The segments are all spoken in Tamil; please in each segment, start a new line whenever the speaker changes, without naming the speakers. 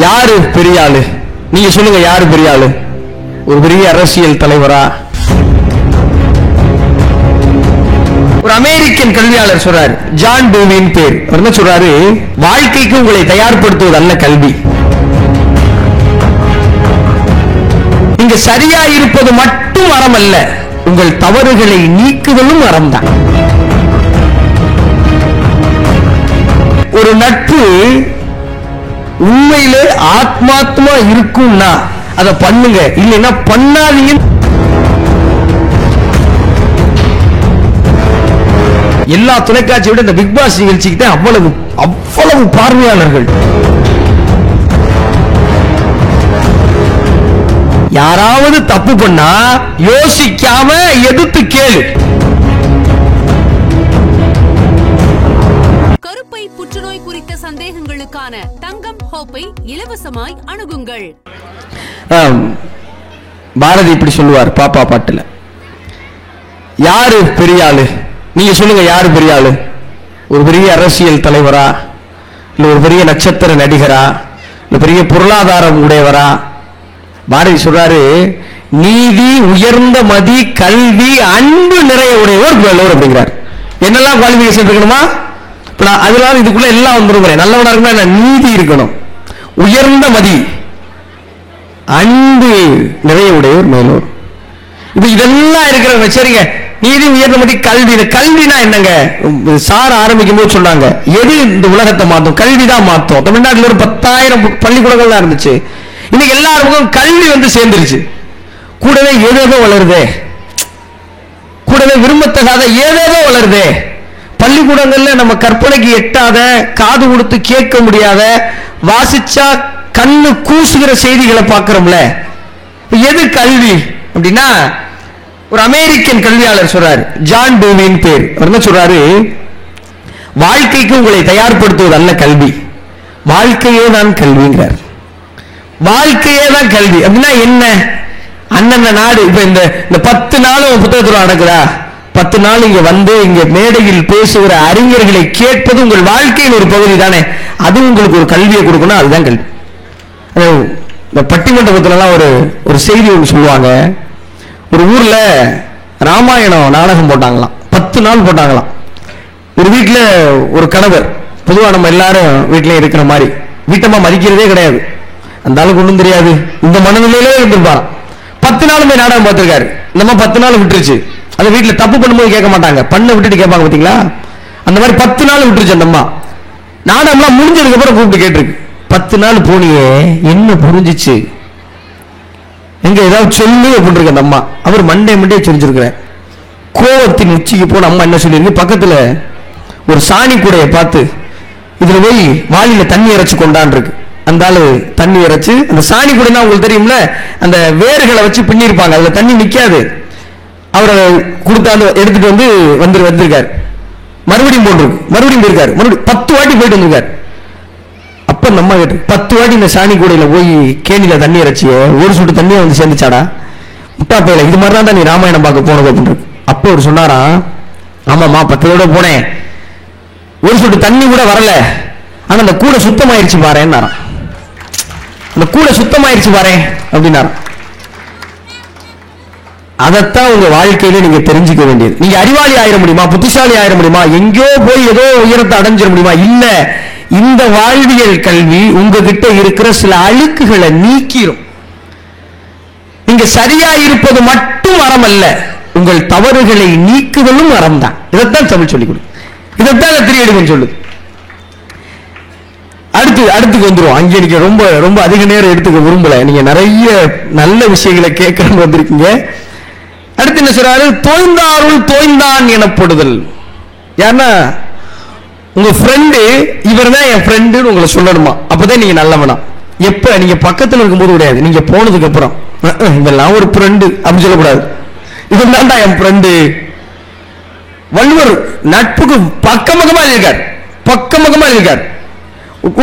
யாரு பெரிய ஆளு? நீங்க சொல்லுங்க, யாரு பெரிய ஆளு? ஒரு பெரிய அரசியல் தலைவரா? ஒரு அமெரிக்கன் கல்வியாளர் சொல்றாரு, ஜான் டூவின் பேர். அவர் என்ன சொல்றாரு? வாழ்க்கைக்கு உங்களை தயார்படுத்துவது அல்ல கல்வி, இங்க சரியா இருப்பது மட்டும் அறம் அல்ல, உங்கள் தவறுகளை நீக்குவதும் அறம் தான். ஒரு நட்பு உண்மையிலே ஆத்மாத்மா இருக்கும்னா அதை பண்ணுங்க, இல்லைன்னா பண்ணாதீங்க. எல்லா தொலைக்காட்சியை விட இந்த பிக் பாஸ் நிகழ்ச்சிக்கு தான் அவ்வளவு பார்வையாளர்கள். யாராவது தப்பு பண்ணா யோசிக்காம எதிர்த்து கேளு.
கருப்பை புற்றுநோய் குறித்த சந்தேகங்களுக்கான தங்கம் ஹோப்பை இலவசமாய் அணுகுங்கள்.
பாரதி இப்படி சொல்லுவார் பாப்பா பாட்டுல, யாரு பெரிய ஆளு? நீங்க சொல்லுங்க, யாரு பெரிய ஆளு? ஒரு பெரிய அரசியல் தலைவரா, இல்ல ஒரு பெரிய நட்சத்திர நடிகரா, இல்ல பெரிய பொருளாதாரம் உடையவரா? பாரதி சொல்றாரு, நீதி, உயர்ந்த மதி, கல்வி, அன்பு நிறைய உடையவர் மேலோர் அப்படிங்கிறார். என்னெல்லாம் குவாலிபிகேஷன் இருக்கணுமா? அதனால இதுக்குள்ள எல்லாம் வந்துருக்கிறேன். நல்லவனா இருக்கணும், நீதி இருக்கணும், உயர்ந்த மதி, அன்பு நிறைய உடையவர் மேலோர். இப்ப இதெல்லாம் இருக்கிற சரிங்க, நீதி, உயர்ந்த மதி, கல்வி. கல்வினா என்னங்க? சார் ஆரம்பிக்கும் போது சொன்னாங்க, எது இந்த உலகத்தை மாத்தும்? கல்விதான் மாத்தும். தமிழ்நாட்டில் ஒரு 10,000 பள்ளிக்கூடங்கள் தான் இருந்துச்சு. இன்னைக்கு எல்லாருக்கும் கல்வி வந்து சேர்ந்துருச்சு. கூடவே ஏதேதோ வளருதே, கூடவே விரும்பத்தகாத ஏதேதோ வளருதே. பள்ளிக்கூடங்கள்ல நம்ம கற்பனைக்கு எட்டாத, காது கொடுத்து கேட்க முடியாத, வாசிச்சா கண்ணு கூசுகிற செய்திகளை பார்க்கிறோம்ல. எது கல்வி அப்படின்னா, ஒரு அமெரிக்கன் கல்வியாளர் சொல்றாரு, ஜான் டூவின் பேர். அவர் என்ன சொல்றாரு? வாழ்க்கைக்கு உங்களை தயார்படுத்துவது அல்ல கல்வி, வாழ்க்கையே தான் கல்விங்கிறார். வாழ்க்கையே தான் கல்வி அப்படின்னா என்ன? அண்ணன் நாடு இப்ப இந்த 10 நாள் புத்தகத்துல நடக்குதா? 10 நாள் இங்க வந்து இங்க மேடையில் பேசுகிற அறிஞர்களை கேட்பது உங்கள் வாழ்க்கையின் ஒரு பகுதி தானே. அது உங்களுக்கு ஒரு கல்வியை கொடுக்கணும், அதுதான் கல்வி. இந்த பட்டிமன்றத்துல ஒரு செய்தி ஒன்று சொல்லுவாங்க. ஒரு ஊர்ல ராமாயணம் நாடகம் போட்டாங்களாம், 10 நாள் போட்டாங்களாம். ஒரு வீட்டுல ஒரு கணவர், பொதுவா நம்ம எல்லாரும் வீட்டுல இருக்கிற மாதிரி வீட்டம்மா மதிக்கிறதே கிடையாது, அந்த ஆளுக்கு ஒன்றும் தெரியாது, இந்த மனநிலையிலே இருந்திருப்பாராம். 10 நாள் போய் நாடகம் பார்த்திருக்காரு. நம்ம 10 நாள் விட்டுருச்சு. அந்த வீட்டுல தப்பு பண்ணும்போது கேட்க மாட்டாங்க, பண்ண விட்டுட்டு கேட்பாங்க பாத்தீங்களா? அந்த மாதிரி 10 நாள் விட்டுருச்சு. அந்த அம்மா நாடகம்லாம் முடிஞ்சதுக்கு அப்புறம் கூப்பிட்டு கேட்டிருக்கு, 10 நாள் போனியே என்ன புரிஞ்சிச்சு, எங்க ஏதாவது சொல்லு அப்படின்னு இருக்கு அந்த அம்மா. அவர் மண்டே சொல்லிச்சிருக்கிற கோவத்தின் உச்சிக்கு போன அம்மா என்ன சொல்லியிருக்கு, பக்கத்துல ஒரு சாணி கூடையை பார்த்து இதுல போய் வாளியில தண்ணி இறைச்சு கொண்டான் இருக்கு. அந்த ஆளு தண்ணி இறைச்சு, அந்த சாணி கூடைனா உங்களுக்கு தெரியும்ல, அந்த வேர்களை வச்சு பின்னிருப்பாங்க, அதுல தண்ணி நிக்காது. அவரை கொடுத்தாந்து எடுத்துட்டு வந்திருக்காரு. மறுபடியும் போட்டிருக்கு, மறுபடியும் போயிருக்காரு, மறுபடியும் 10 வாட்டி போயிட்டு வந்திருக்காரு. அப்ப நம்ம 10 வாட்டி இந்த சாணி கூடையில போய் கேணியில தண்ணி இறைச்சிய ஒரு சுட்டு தண்ணியை வந்து சேர்ந்துச்சாடா முட்டா பையில, இது மாதிரிதான் தான் நீ ராமாயணம் பார்க்க போனது அப்படின்னு. அப்ப அவர் சொன்னாரா, ஆமாமா 10 தடவை போனேன், ஒரு சுட்டு தண்ணி கூட வரல, ஆனா அந்த கூடை சுத்தமாயிருச்சு பாறேன்னாராம். அந்த கூடை சுத்தமாயிருச்சு பாரு அப்படின்னாராம். அதைத்தான் உங்க வாழ்க்கையில நீங்க தெரிஞ்சுக்க வேண்டியது. நீங்க அறிவாளி ஆயிட முடியுமா, புத்திசாலி ஆயிட முடியுமா, எங்கேயோ போய் ஏதோ உயரத்தை அடைஞ்சிட முடியுமா? இல்ல, இந்த வாழ்வியல் கல்வி உங்ககிட்ட இருக்கிற சில அழுக்குகளை நீக்கிரும். நீங்க சரியா இருப்பது மட்டும் அறம் அல்ல, உங்கள் தவறுகளை நீக்குவதும் அறம் தான். இதைத்தான் தமிழ் சொல்லிக் கொடு, இதைத்தான் திரியடிமன் சொல்லுது. அடுத்துக்கு வந்துரும். அங்கே நீங்க ரொம்ப ரொம்ப அதிக நேரம் எடுத்துக்க விரும்பல, நீங்க நிறைய நல்ல விஷயங்களை கேட்கறது வந்திருக்கீங்க. அடுத்து என்ன சொல்றாரு? தோய்ந்தாருள் தோய்ந்தான் எனப்படுதல். யாருன்னா உங்க ஃப்ரெண்டு, இவர் தான் என் ஃப்ரெண்டுன்னு உங்களை சொல்லணுமா, அப்பதான் நீங்க நல்லவனா. எப்ப நீங்க பக்கத்துல இருக்கும்போது கிடையாது, நீங்க போனதுக்கு அப்புறம் இதெல்லாம் ஒரு ஃப்ரெண்டு அப்படின்னு சொல்லக்கூடாது, இவன் தான்டா என் ஃப்ரெண்டு. வள்ளுவர் நட்புக்கு பக்கமுகமா இருக்கார்.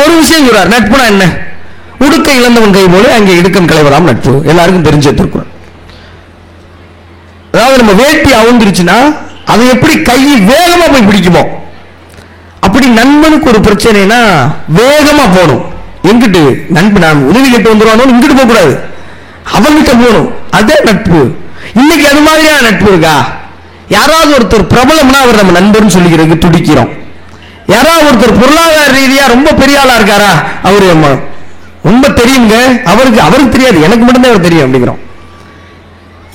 ஒரு விஷயம் சொல்றார், நட்புனா என்ன? உடுக்க இழந்தவன் கை போல அங்கே இடுக்கம் களைவதாம் நட்பு. எல்லாருக்கும் தெரிஞ்சு வச்சிருக்கிறோம். அதாவது நம்ம வேட்டி அவுந்துருச்சுன்னா அதை எப்படி கை வேகமா போய் பிடிக்குமோ, அப்படி நண்பனுக்கு ஒரு பிரச்சனைனா வேகமா போகணும். எங்கிட்டு நண்பு நான் உதவி கேட்டு வந்துருவானோ இங்கிட்டு போக கூடாது, அவன்கிட்ட போகணும். அதே நட்பு. இன்னைக்கு அது மாதிரியான நட்பு இருக்கா? யாராவது ஒருத்தர் பிரபலம்னா அவர் நம்ம நண்பர்னு சொல்லிக்கிறதுக்கு துடிக்கிறோம். யாராவது ஒருத்தர் பொருளாதார ரீதியா ரொம்ப பெரிய ஆளா இருக்காரா, அவரு ரொம்ப தெரியுங்க, அவருக்கு தெரியாது, எனக்கு மட்டும்தான் அவர் தெரியும் அப்படிங்கிறோம்.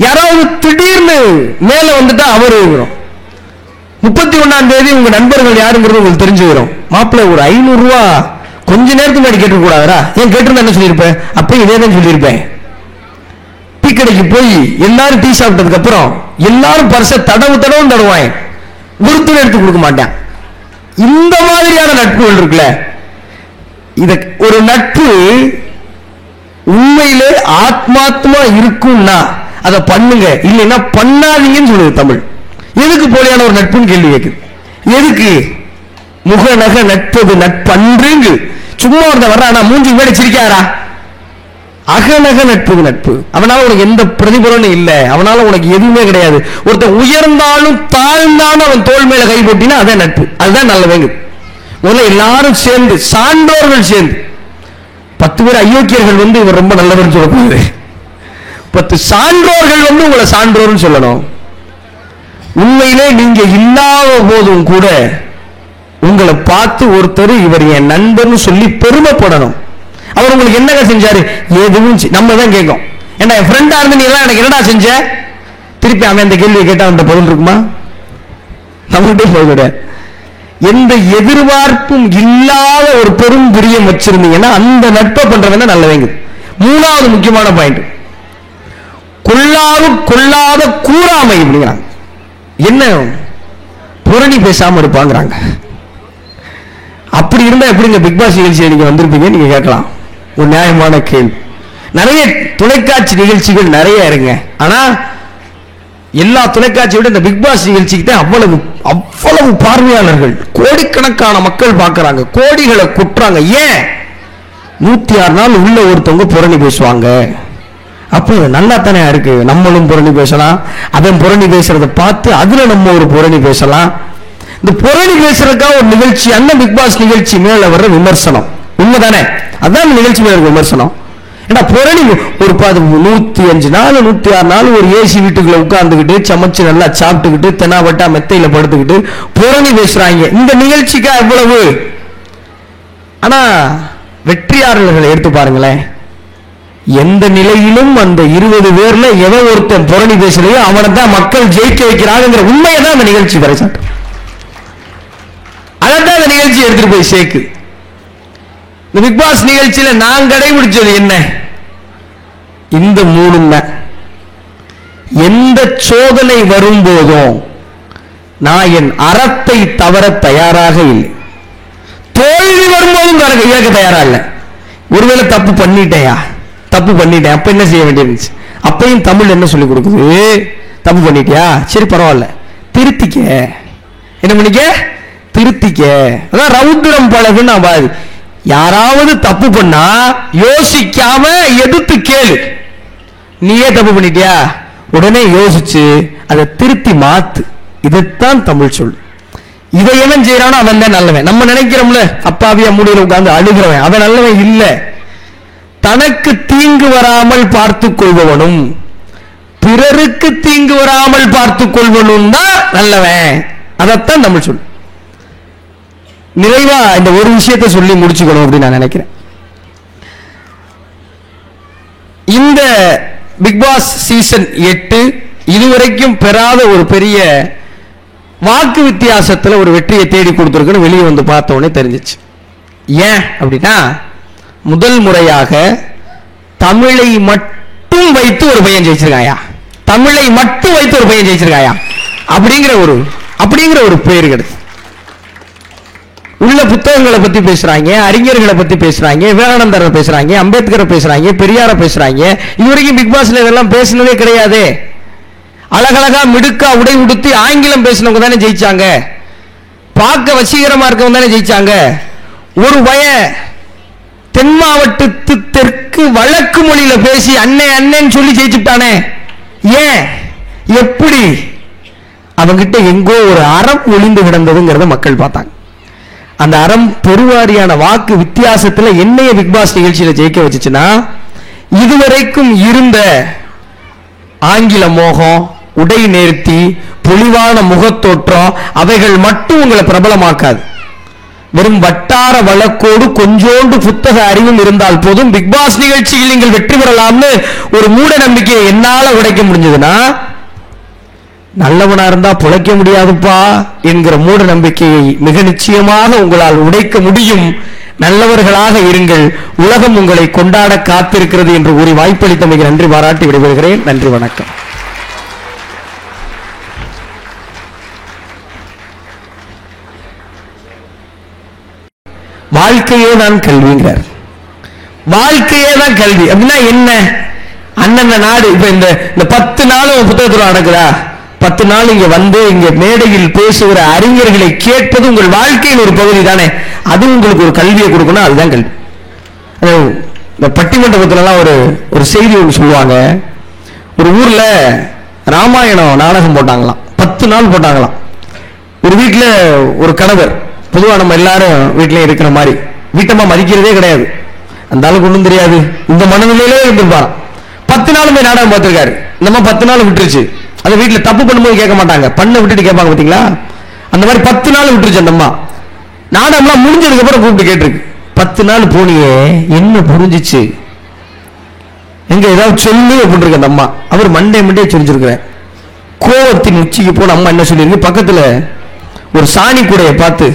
யாராவது திடீர்னு மேல வந்துட்டா அவரு 31ஆம் தேதி உங்க நண்பர்கள் யாருங்கிறது உங்களுக்கு தெரிஞ்சுக்கிறோம். மாப்பிள்ளை ஒரு 500 ரூபா கொஞ்ச நேரத்துக்கு முன்னாடி கேட்டு கூடாதா? ஏன் கேட்டிருந்தா என்ன சொல்லியிருப்பேன்? அப்பயும் இதே தான் சொல்லியிருப்பேன். டீ கடைக்கு போய் எல்லாரும் டீ சாப்பிட்டதுக்கு அப்புறம் எல்லாரும் பர்ச தடவும் தடவாங்க, ஒருத்தர் எடுத்து கொடுக்க மாட்டேன். இந்த மாதிரியான நட்புகள் இருக்குல்ல, இத ஒரு நட்பு உண்மையிலே ஆத்மாத்மா இருக்கும்னா அதை பண்ணுங்க, இல்லைன்னா பண்ணாதீங்கன்னு சொல்லுது தமிழ். எதுக்கு போலியான ஒரு நட்புன்னு கேள்வி கேட்குது. எதுக்கு? முகநக நட்பது நட்பன்றுங்கு. சும்மா ஒருத்த வர்றானா மூஞ்சி மேலே சிரிக்காரா? அகநக நட்பது நட்பு. அவனால உனக்கு எந்த பிரதிபலனும் இல்லை, அவனால உனக்கு எதுவுமே கிடையாது. ஒருத்தன் உயர்ந்தாலும் தாழ்ந்தாலும் அவன் தோல் மேல கை போட்டினா அதான் நட்பு, அதுதான் நல்லவேங்க. முதல்ல எல்லாரும் சேர்ந்து, சான்றோர்கள் சேர்ந்து, 10 பேர் அயோக்கியர்கள் வந்து இவர் ரொம்ப நல்லவர்னு சொல்லக்கூடாது, 10 சான்றோர்கள் வந்து உங்களை சான்றோர்னு சொல்லணும். உண்மையிலே நீங்க இல்லாத போதும் கூட உங்களை பார்த்து ஒருத்தர் இவர் என் நண்பர்னு சொல்லி பெருமைப்படணும். அவர் உங்களுக்கு என்னங்க செஞ்சாரு? எதுவும் நம்ம தான் கேட்கும். ஏன்னா என் ஃப்ரெண்டா இருந்து நீ எல்லாம் எனக்கு என்னடா செஞ்ச? திருப்பி அவன் இந்த கேள்வியை கேட்டா அந்த பதில் இருக்குமா? நம்மகிட்டே போய்விட. எந்த எதிர்பார்ப்பும் இல்லாத ஒரு பெரும் பிரியம் வச்சிருந்தீங்கன்னா அந்த நட்பை பண்றவங்க நல்லவங்க. 3வது முக்கியமான பாயிண்ட், கொள்ளாத கூறாமை அப்படிங்கிறாங்க. என்ன புரணி பேசாம இருப்பாங்கிறாங்க. அப்படி இருந்தா எப்படிங்க பிக் பாஸ் நிகழ்ச்சியை நீங்க வந்திருப்பீங்க? நீங்க கேட்கலாம், ஒரு நியாயமான கேள்வி. நிறைய தொலைக்காட்சி நிகழ்ச்சிகள் நிறைய இருங்க, ஆனா எல்லா தொலைக்காட்சியை விட இந்த பிக் பாஸ் நிகழ்ச்சிக்கு தான் அவ்வளவு பார்வையாளர்கள், கோடிக்கணக்கான மக்கள் பார்க்கறாங்க, கோடிகளை குட்டுறாங்க. ஏன்? 106 நாள் உள்ள ஒருத்தவங்க புரணி பேசுவாங்க. அப்போ நல்லா தானே இருக்கு, நம்மளும் புரணி பேசலாம், அவன் புரணி பேசுறத பார்த்து அதுல நம்ம ஒரு புரணி பேசலாம். இந்த புரணி பேசுறதுக்காக ஒரு நிகழ்ச்சி, அந்த பிக் பாஸ் நிகழ்ச்சி மேல வர்ற விமர்சனம் உண்மைதானே? அதான் நிகழ்ச்சி மேல இருக்க விமர்சனம். ஏன்னா புரணி ஒரு 105 நாள் 106 நாள் ஒரு ஏசி வீட்டுக்குள்ள உட்கார்ந்துக்கிட்டு சமைச்சு நல்லா சாப்பிட்டுக்கிட்டு தெனாவட்டா மெத்தையில படுத்துக்கிட்டு புரணி பேசுறாங்க. இந்த நிகழ்ச்சிக்கா எவ்வளவு? ஆனா வெற்றியாளர்களை எடுத்து பாருங்களேன், எந்த நிலையிலும் அந்த 20 பேர்ல எவன் ஒருத்தன் புரணி பேசுறையோ அவனை தான் மக்கள் ஜெயிக்க வைக்கிறாங்கிற உண்மையை தான் அந்த நிகழ்ச்சி பறைசாட்டு. அதான் அந்த நிகழ்ச்சி எடுத்துட்டு போய் சேர்க்கு. இந்த பிக் பாஸ் நிகழ்ச்சியில நான் கடைபிடிச்சது என்ன? இந்த 3 எந்த சோதனை வரும்போதும் நான் என் அறத்தை தவற தயாராக இல்லை, தோல்வி வரும்போதும் இழக்க தயாரா இல்லை. ஒருவேளை தப்பு பண்ணிட்டேன், அப்ப என்ன செய்ய வேண்டியிருந்துச்சு? அப்பையும் தமிழ் என்ன சொல்லி கொடுக்குது? தப்பு பண்ணிட்டியா, சரி பரவாயில்ல, திருத்திக்க. என்ன பண்ணிக்க? திருத்திக்க. அதான் ரவுத்திரம் பழகுன்னு பாரு. யாராவது தப்பு பண்ணா யோசிக்காம எதிர்த்து கேளு. நீயே தப்பு பண்ணிட்டியா, உடனே யோசிச்சு அதை திருத்தி மாத்து. இதைத்தான் தமிழ் சொல். இதை எவன் செய்யறானோ அவன் தான் நல்லவன். நம்ம நினைக்கிறோம்ல, அப்பாவியா மூடியில உட்கார்ந்து அழுகிறவன் அவன் நல்லவன் இல்ல. தனக்கு தீங்கு வராமல் பார்த்துக் கொள்பவனும் பிறருக்கு தீங்கு வராமல் பார்த்துக் கொள்வனும் தான் நல்லவன். அதைத்தான் தமிழ் சொல். நிறைவா இந்த ஒரு விஷயத்தை சொல்லி முடிச்சுக்கணும் அப்படின்னு நான் நினைக்கிறேன். இந்த பிக் பாஸ் சீசன் 8 இதுவரைக்கும் பெறாத ஒரு பெரிய வாக்கு வித்தியாசத்தில் ஒரு வெற்றியை தேடி கொடுத்துருக்குன்னு வெளியே வந்து பார்த்த உடனே தெரிஞ்சிச்சு. ஏன் அப்படின்னா, முதல் முறையாக தமிழை மட்டும் வைத்து ஒரு பையன் ஜெயிச்சிருக்காயா, தமிழை மட்டும் வைத்து ஒரு பையன் ஜெயிச்சிருக்காயா அப்படிங்கிற ஒரு பெயர் கிடைச்சு. உள்ள புத்தகங்களை பத்தி பேசுறாங்க, அறிஞர்களை பத்தி பேசுறாங்க, விவேகானந்தரை பேசுறாங்க, அம்பேத்கரை பேசுறாங்க, பெரியார பேசுறாங்க. இதுவரைக்கும் பிக் பாஸ்ல இதெல்லாம் பேசினதே கிடையாது. அழகழகா மிடுக்கா உடை உடுத்தி ஆங்கிலம் பேசினவங்க தானே ஜெயிச்சாங்க, பார்க்க வசீகரமா இருக்கவங்க தானே ஜெயிச்சாங்க. ஒரு பையன் தென் மாவட்டத்து தெற்கு வழக்கு மொழியில பேசி அண்ணன் சொல்லி ஜெயிச்சுட்டானே. ஏன்? எப்படி? அவங்கிட்ட எங்கோ ஒரு அறம் ஒளிந்து கிடந்ததுங்கிறத மக்கள் பார்த்தாங்க. அந்த அறம் பெருவாரியான வாக்கு வித்தியாசத்துல என்னைய பிக் பாஸ் நிகழ்ச்சியில ஜெயிக்க வச்சுச்சுன்னா, இதுவரைக்கும் இருந்த ஆங்கில மோகம், உடை நேர்த்தி, பொலிவான முகத்தோற்றம் அவைகள் மட்டும் உங்களை பிரபலமாக்காது. வெறும் வட்டார வழக்கோடு கொஞ்சோண்டு புத்தக அறிவும் இருந்தால் போதும், பிக் பாஸ் நிகழ்ச்சியில் நீங்கள் வெற்றி பெறலாம்னு ஒரு மூட நம்பிக்கையை என்னால உடைக்க முடிஞ்சதுன்னா, நல்லவனா இருந்தா பிழைக்க முடியாதுப்பா என்கிற மூட நம்பிக்கையை மிக நிச்சயமாக உங்களால் உடைக்க முடியும். நல்லவர்களாக இருங்கள், உலகம் உங்களை கொண்டாட காத்திருக்கிறது என்று கூறி வாய்ப்பளித்தமைக்கு நன்றி பாராட்டி விடைபெறுகிறேன். நன்றி, வணக்கம். வாழ்க்கையே தான் கல்விங்கிறார். வாழ்க்கையே தான் கல்வி அப்படின்னா என்ன? அண்ணன் நாடு இப்ப இந்த 10 நாளும் புத்தகத்தில் நடக்குதா? 10 நாள் இங்க வந்து இங்க மேடையில் பேசுகிற அறிஞர்களை கேட்பது உங்கள் வாழ்க்கையின் ஒரு பகுதி தானே. அது உங்களுக்கு ஒரு கல்வியை கொடுக்கணும், அதுதான் கல்வி. இந்த பட்டிமன்றத்துலாம் ஒரு செய்தி ஒன்று சொல்லுவாங்க. ஒரு ஊர்ல ராமாயணம் நாடகம் போட்டாங்களாம், 10 நாள் போட்டாங்களாம். ஒரு வீட்டுல ஒரு கணவர், பொதுவா நம்ம எல்லாரும் வீட்டிலே இருக்கிற மாதிரி வீட்டம்மா மதிக்கிறதே கிடையாது, அந்த அளவுக்கு ஒன்றும் தெரியாது, இந்த மனநிலையிலே இருந்திருப்பாராம். 10 நாள் போய் நாடகம் பார்த்திருக்காரு. இந்த மாதிரி 10 நாள் விட்டுருச்சு. அந்த வீட்டுல தப்பு பண்ணும்போது கேட்க மாட்டாங்க, பண்ண விட்டுட்டு கேட்பாங்க பாத்தீங்களா? அந்த மாதிரி 10 நாள் விட்டுருச்சு. அந்த அம்மா நாடகம்லாம் முடிஞ்சதுக்கு அப்புறம் கூப்பிட்டு கேட்டிருக்கு, 10 நாள் போனியே என்ன புரிஞ்சிச்சு, எங்க ஏதாவது சொல்லு அப்படின்னு இருக்கு அந்த அம்மா. அவர் மண்டே சொல்லிச்சிருக்கிற கோவத்தின் உச்சிக்கு போன அம்மா என்ன சொல்லியிருக்கு, பக்கத்துல ஒரு சாணி கூடையை பார்த்து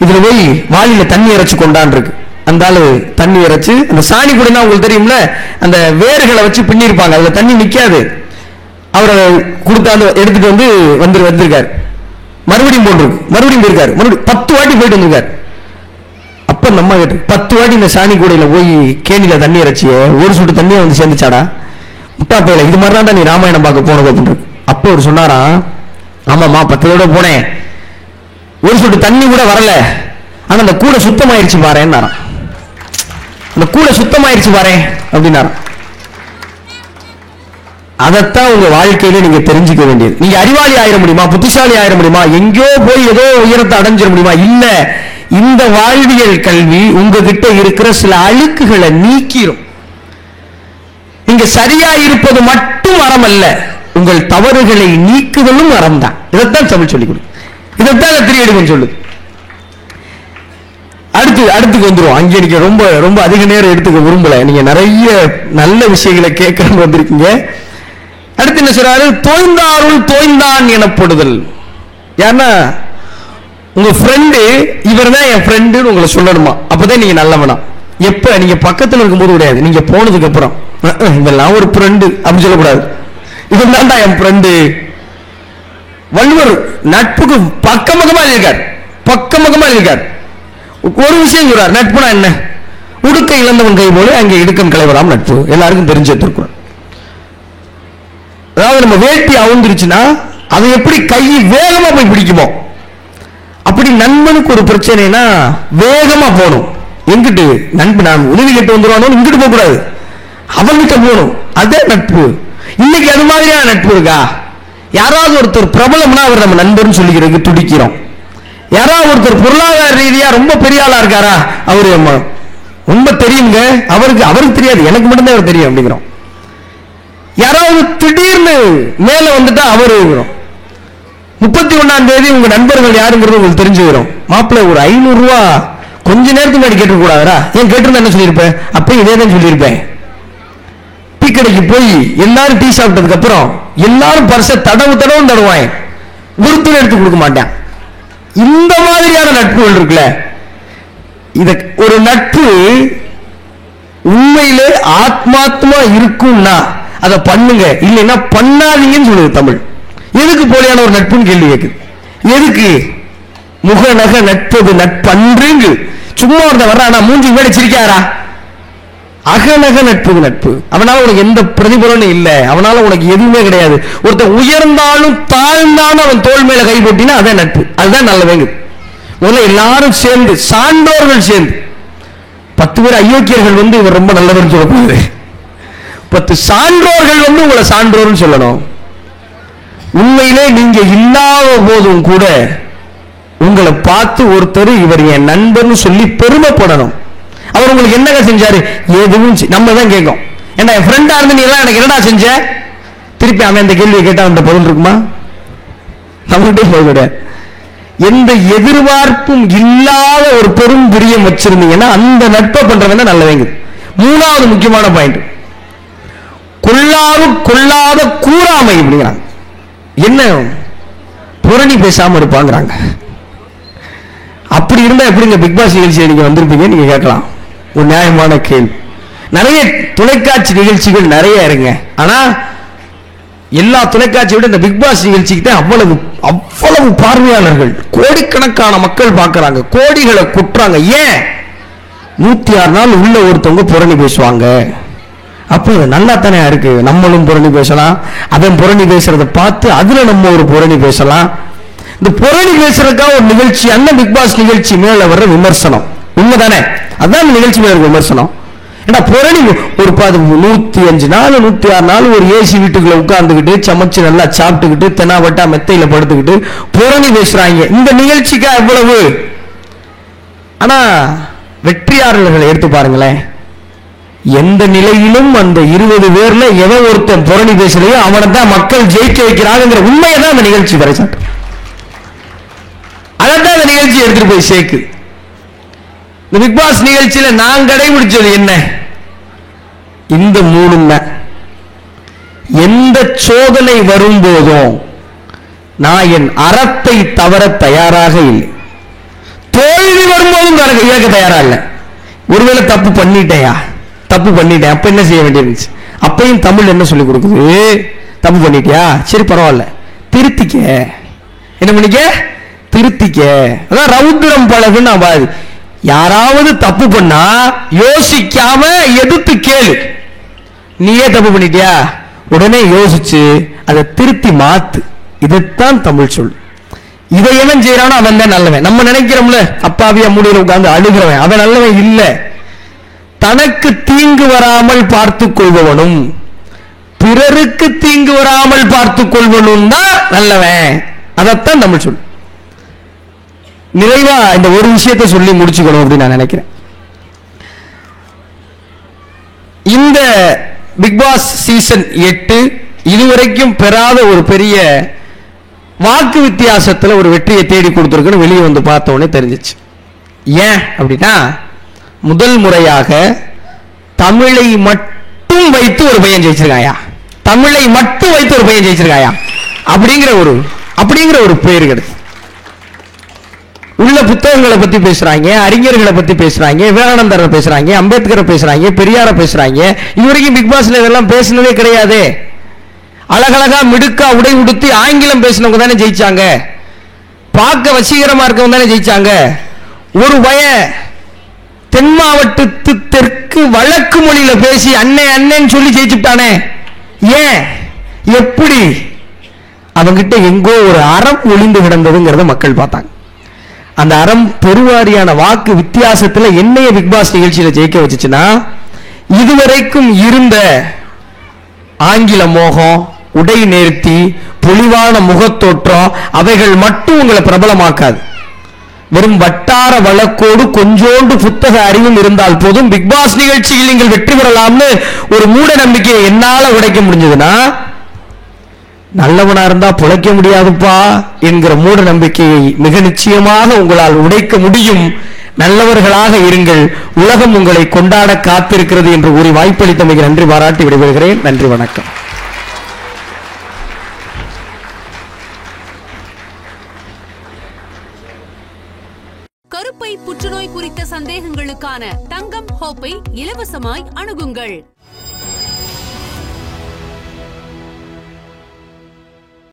இதுல போய் வாளியில தண்ணி இறைச்சு கொண்டான் இருக்கு. அந்த ஆளு தண்ணி இறைச்சு, அந்த சாணி கூடைனா உங்களுக்கு தெரியும்ல, அந்த வேர்களை வச்சு பின்னிருப்பாங்க, அதுல தண்ணி நிக்காது. அவரை கொடுத்தாந்து எடுத்துட்டு வந்திருக்காரு. மறுபடியும் போட்டிருக்கு, மறுபடியும் போயிருக்காரு, மறுபடியும் 10 வாட்டி போயிட்டு வந்திருக்காரு. அப்ப நம்ம கேட்டு 10 வாட்டி இந்த சாணி கூடையில போய் கேணியில தண்ணி இறைச்சிய ஒரு சொட்டு தண்ணியை வந்து சேர்ந்துச்சாடா முட்டா பையில, இது மாதிரிதான் நீ ராமாயணம் பார்க்க போனது அப்படின்னு. அப்ப அவர் சொன்னாரா, ஆமாமா 10 தடவை போனேன், ஒரு சொட்டு தண்ணி கூட வரல, ஆனா அந்த கூடை சுத்தமாயிருச்சு பாறேன், அந்த கூடை சுத்தமாயிருச்சு பாறேன் அப்படின்னாராம். அதைத்தான் உங்க வாழ்க்கையில நீங்க தெரிஞ்சுக்க வேண்டியது. நீங்க அறிவாளி ஆயிட முடியுமா, புத்திசாலி ஆயிட முடியுமா, எங்கேயோ போய் ஏதோ உயரத்தை அடைஞ்சிட முடியுமா? இல்ல, இந்த வாழ்வியல் கல்வி உங்ககிட்ட இருக்கிற சில அழுக்குகளை நீக்கிரும். நீங்க சரியா இருப்பது மட்டும் அறம் அல்ல, உங்கள் தவறுகளை நீக்குதலும் அறம் தான். இதைத்தான் தமிழ் சொல்லிக் கொடுக்கும், இதைத்தான் திரியடிவன் சொல்லுது. அடுத்துக்கு வந்துரும். அங்கே நீங்க ரொம்ப ரொம்ப அதிக நேரம் எடுத்துக்க விரும்பல, நீங்க நிறைய நல்ல விஷயங்களை கேட்கறது வந்திருக்கீங்க. அடுத்து என்ன சொல்றாரு, தோய்ந்தாருள் தோய்ந்தான் எனப்படுதல். யாருன்னா உங்க ஃப்ரெண்டு, இவர் தான் என் ஃப்ரெண்டுன்னு உங்களை சொல்லணுமா, அப்பதான் நீங்க நல்லவனா. எப்ப நீங்க பக்கத்துல இருக்கும்போது கிடையாது, நீங்க போனதுக்கு அப்புறம் இதெல்லாம் ஒரு ஃப்ரெண்டு அப்படின்னு சொல்லக்கூடாது, இவன் தான்டா என் ஃப்ரெண்டு. வள்ளுவர் நட்புக்கு பக்கமுகமா இருக்கார். ஒரு விஷயம் சொல்றார், நட்புனா என்ன? உடுக்க இழந்தவன் கை போல அங்கே இடுக்கம் களைவராம் நட்பு. எல்லாருக்கும் தெரிஞ்சிருக்கும். அதாவது நம்ம வேட்டி அவுந்துருச்சுன்னா அதை எப்படி கை வேகமா போய் பிடிக்குமோ, அப்படி நண்பனுக்கு ஒரு பிரச்சனைனா வேகமா போகணும். எங்கிட்டு நண்பன் நான் உதவி கேட்டு வந்துருவானோ, இங்கிட்டு போக கூடாது, அவன்கிட்ட போகணும். அதே நட்பு. இன்னைக்கு அது மாதிரியான நட்பு இருக்கா? யாராவது ஒருத்தர் பிரபலம்னா அவர் நம்ம நண்பர்னு சொல்லிக்கிறதுக்கு துடிக்கிறோம். யாராவது ஒருத்தர் பொருளாதார ரீதியா ரொம்ப பெரிய ஆளா இருக்காரா, அவரு ரொம்ப தெரியுங்க, அவருக்கு தெரியாது, எனக்கு மட்டும்தான் அவர் தெரியும் அப்படிங்கிறோம். யாராவது திடீர்னு மேல வந்துட்டா அவரு 31ஆம் தேதி உங்க நண்பர்கள் யாருங்கிறது உங்களுக்கு தெரிஞ்சுக்கிறோம். மாப்பிள்ளை ஒரு 500 ரூபா கொஞ்ச நேரத்துக்கு முன்னாடி கேட்டு கூடாதா? ஏன் கேட்டிருந்தா என்ன சொல்லியிருப்பேன்? அப்பயும் இதே தான் சொல்லியிருப்பேன். டீ கடைக்கு போய் எல்லாரும் டீ சாப்பிட்டதுக்கு அப்புறம் எல்லாரும் பரிசை தடவுவாங்க, குருத்துல எடுத்து கொடுக்க மாட்டேன். இந்த மாதிரியான நட்புகள் இருக்குல்ல, இத ஒரு நட்பு உண்மையிலே ஆத்மாத்மா இருக்கும்னா அதை பண்ணுங்க, இல்லைன்னா பண்ணாதீங்கன்னு சொல்லுது தமிழ். எதுக்கு போலியான ஒரு நட்புன்னு கேள்வி கேட்குது. எதுக்கு? முகநக நட்பது நட்பன்றுங்க. சும்மா ஒருத்தன் வர்றானா மூஞ்சி மேல சிரிக்காரா, அகநக நட்பது நட்பு. அவனால உனக்கு எந்த பிரதிபலனும் இல்லை, அவனால உனக்கு எதுவுமே கிடையாது. ஒருத்தன் உயர்ந்தாலும் தாழ்ந்தாலும் அவன் தோல் மேல கை போட்டினா அதான் நட்பு, அதுதான் நல்லவேங்க. முதல்ல எல்லாரும் சேர்ந்து, சான்றோர்கள் சேர்ந்து, 10 பேர் அயோக்கியர்கள் இவர் ரொம்ப நல்லவர் சொல்ல போகுது, 10 சான்றோர்கள் உங்களை சான்றோர்னு சொல்லணும். உண்மையிலே நீங்க இல்லாத போதும் கூட உங்களை பார்த்து ஒருத்தர் இவர் என் நண்பர்னு சொல்லி பெருமைப்படணும். அவர் உங்களுக்கு என்னங்க செஞ்சாரு? எதுவும் நம்ம தான் கேட்கும். ஏன்னா என் ஃப்ரெண்டா இருந்து நீ எல்லாம் எனக்கு என்னடா செஞ்ச? திருப்பி அவன் இந்த கேள்வியை கேட்டா அந்த பதில் இருக்குமா? நம்மகிட்டே போய்விட. எந்த எதிர்பார்ப்பும் இல்லாத ஒரு பெரும் பிரியம் வச்சிருந்தீங்கன்னா அந்த நட்பை பண்றவன் நல்லவங்க. மூணாவது முக்கியமான பாயிண்ட், கொள்ளாத கூறாமை அப்படிங்கிறாங்க. என்ன புரணி பேசாம இருப்பாங்கிறாங்க. அப்படி இருந்தா எப்படிங்க பிக் பாஸ் நிகழ்ச்சியை நீங்க வந்திருப்பீங்க? நீங்க கேட்கலாம். ஒரு நியாயமான கேள்வி. நிறைய தொலைக்காட்சி நிகழ்ச்சிகள் நிறைய இருங்க. ஆனா எல்லா தொலைக்காட்சியை விட இந்த பிக் பாஸ் நிகழ்ச்சிக்கு தான் அவ்வளவு பார்வையாளர்கள், கோடிக்கணக்கான மக்கள் பார்க்கறாங்க, கோடிகளை குட்டுறாங்க. ஏன்? 106 நாள் உள்ள ஒருத்தவங்க புரணி பேசுவாங்க. அப்போ நல்லா தானே இருக்கு. நம்மளும் புரணி பேசலாம், அவன் புரணி பேசுறதை பார்த்து அதுல நம்ம ஒரு புரணி பேசலாம். இந்த புரணி பேசுறதுக்காக ஒரு நிகழ்ச்சி, அந்த பிக் பாஸ் நிகழ்ச்சி மேல வர்ற விமர்சனம் உண்மைதானே? அதான் நிகழ்ச்சி மேல இருக்க விமர்சனம். ஏன்னா புரணி ஒரு 105 நாள் 106 நாள் ஒரு ஏசி வீட்டுக்குள்ள உட்கார்ந்துக்கிட்டு சமைச்சு நல்லா சாப்பிட்டுக்கிட்டு தெனாவட்டா மெத்தையில படுத்துக்கிட்டு புரணி பேசுறாங்க. இந்த நிகழ்ச்சிக்கா எவ்வளவு? ஆனா வெற்றியாளர்களை எடுத்து பாருங்களேன். எந்த நிலையிலும் அந்த 20 பேர்ல எவன் ஒருத்தன் புரணி பேசலையோ அவனை தான் மக்கள் ஜெயிக்க வைக்கிறாங்கிற உண்மையை தான் அந்த நிகழ்ச்சி பறைசாட்டு. அதான் அந்த நிகழ்ச்சி எடுத்துட்டு போய் சேர்க்கு. இந்த பிக் பாஸ் நிகழ்ச்சியில நான் கடைபிடிச்சது என்ன? இந்த மூணுமே. எந்த சோதனை வரும்போதும் நான் என் அறத்தை தவற தயாராக இல்லை. தோல்வி வரும்போதும் இழக்க தயாரா இல்லை. ஒருவேளை தப்பு பண்ணிட்டேன், அப்ப என்ன செய்ய வேண்டியிருந்துச்சு? அப்பையும் தமிழ் என்ன சொல்லி கொடுக்குது? தப்பு பண்ணிட்டியா, சரி பரவாயில்ல, திருத்திக்க. என்ன பண்ணிக்க? திருத்திக்க. அதான் ரவுத்திரம் பழகுன்னு அவாது. யாராவது தப்பு பண்ணா யோசிக்காம எதிர்த்து கேளு. நீயே தப்பு பண்ணிட்டியா, உடனே யோசிச்சு அதை திருத்தி மாத்து. இதைத்தான் தமிழ் சொல். இதை எவன் செய்யறானோ அவன் தான் நல்லவன். நம்ம நினைக்கிறோம்ல, அப்பாவியா மூடியில உட்கார்ந்து அழுகிறவன் அவன் நல்லவன் இல்ல. தனக்கு தீங்கு வராமல் பார்த்துக் கொள்பவனும் பிறருக்கு தீங்கு வராமல் பார்த்துக் கொள்வனும் தான் நல்லவன். அதைத்தான் தமிழ் சொல். நிறைவா இந்த ஒரு விஷயத்தை சொல்லி முடிச்சுக்கணும் அப்படின்னு நான் நினைக்கிறேன். இந்த பிக் பாஸ் சீசன் 8 இதுவரைக்கும் பெறாத ஒரு பெரிய வாக்கு வித்தியாசத்துல ஒரு வெற்றியை தேடி கொடுத்திருக்குன்னு வெளியே வந்து பார்த்த உடனே தெரிஞ்சிச்சு. ஏன் அப்படின்னா, முதல் முறையாக தமிழை மட்டும் வைத்து ஒரு பையன் ஜெயிச்சிருக்காயா, தமிழை மட்டும் வைத்து ஒரு பையன் ஜெயிச்சிருக்காயா அப்படிங்கிற ஒரு பேர் கிடைச்சு. உள்ள புத்தகங்களை பத்தி பேசுறாங்க, அறிஞர்களை பத்தி பேசுறாங்க, விவேகானந்தரை பேசுறாங்க, அம்பேத்கரை பேசுறாங்க, பெரியார பேசுறாங்க. இதுவரைக்கும் பிக் பாஸ்ல இதெல்லாம் பேசினதே கிடையாது. அழகழகா மிடுக்கா உடை உடுத்தி ஆங்கிலம் பேசினவங்க தானே ஜெயிச்சாங்க. பார்க்க வசீகரமா இருக்கவங்க தானே ஜெயிச்சாங்க. ஒரு தென் மாவட்டத்து தெற்கு வழக்கு மொழியில பேசி அண்ணன் சொல்லி ஜெயிச்சுட்டானே. ஏன்? எப்படி? அவங்கிட்ட எங்கோ ஒரு அறம் ஒளிந்து கிடந்ததுங்கிறத மக்கள் பார்த்தாங்க. அந்த அறம் பெருவாரியான வாக்கு வித்தியாசத்துல என்னைய பிக் பாஸ் நிகழ்ச்சியில ஜெயிக்க வச்சுச்சுன்னா, இதுவரைக்கும் இருந்த ஆங்கில மோகம், உடை நேர்த்தி, பொலிவான முகத்தோற்றம் அவைகள் மட்டும் உங்களை பிரபலமாக்காது. வெறும் வட்டார வழக்கோடு கொஞ்சோண்டு புத்தக அறிவும் இருந்தால் போதும் பிக் பாஸ் நிகழ்ச்சியில் நீங்கள் வெற்றி பெறலாம்னு ஒரு மூட நம்பிக்கையை என்னால உடைக்க முடிஞ்சதுன்னா, நல்லவனா இருந்தா பிழைக்க முடியாதுப்பா என்கிற மூட நம்பிக்கையை மிக நிச்சயமாக உங்களால் உடைக்க முடியும். நல்லவர்களாக இருங்கள், உலகம் உங்களை கொண்டாட காத்திருக்கிறது என்று கூறி வாய்ப்பளித்தமைக்கு நன்றி பாராட்டி விடைபெறுகிறேன். நன்றி, வணக்கம்.
கருப்பை புற்றுநோய் குறித்த சந்தேகங்களுக்கான தங்கம் ஹோப்பை இலவசமாய் அணுகுங்கள்.